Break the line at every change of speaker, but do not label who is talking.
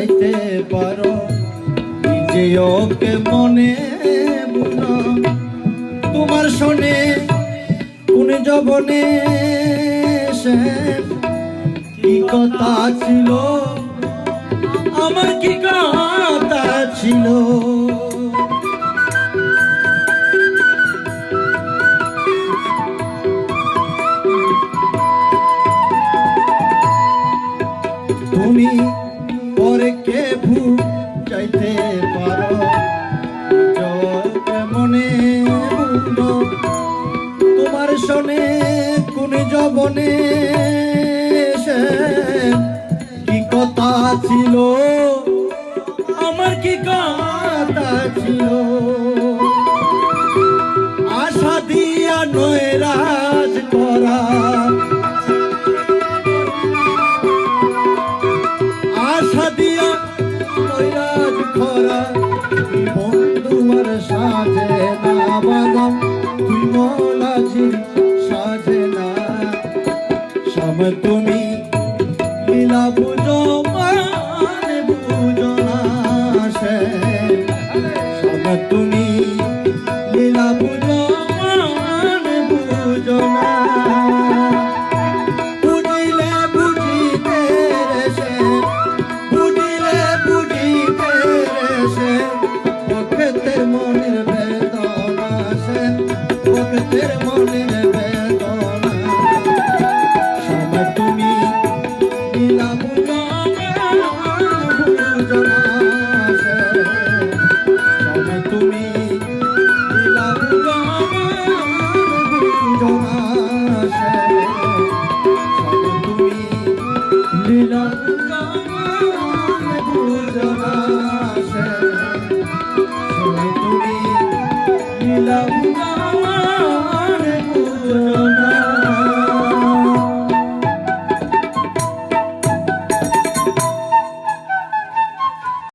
চাইতে পারো নিজে ওকে মনে বুঝো তোমার শোনে কোন জবনে সে কি কথা ছিল আমার কি কথা ছিল তুমি পরে কে ভুল চাইতে পারো মনে বুঝো তোমার শোনে কোন জবনে সে কি কথা ছিল আমার কি কথা ছিল আশা দিয়া নয়রাজ করা আশা দিয়া নয়রাজ করা বন্ধুমার সাজে না বাদাম তুই মলাজি সাজে না সব তুমি লীলা বুঝো মানে বুঝো না সে সব তুমি লীলা বুঝো মানে বুঝো না বুঝিলে বুঝিতে রে সে বুঝিলে বুঝিতে রে সে ভক্তের মনের বেদনা সে ভক্তের মনের বেদনা সব তুমি লীলা বুঝো বুঝো না সে সব তুমি লীলা বুঝো বুঝো না সে সব তুমি লীলা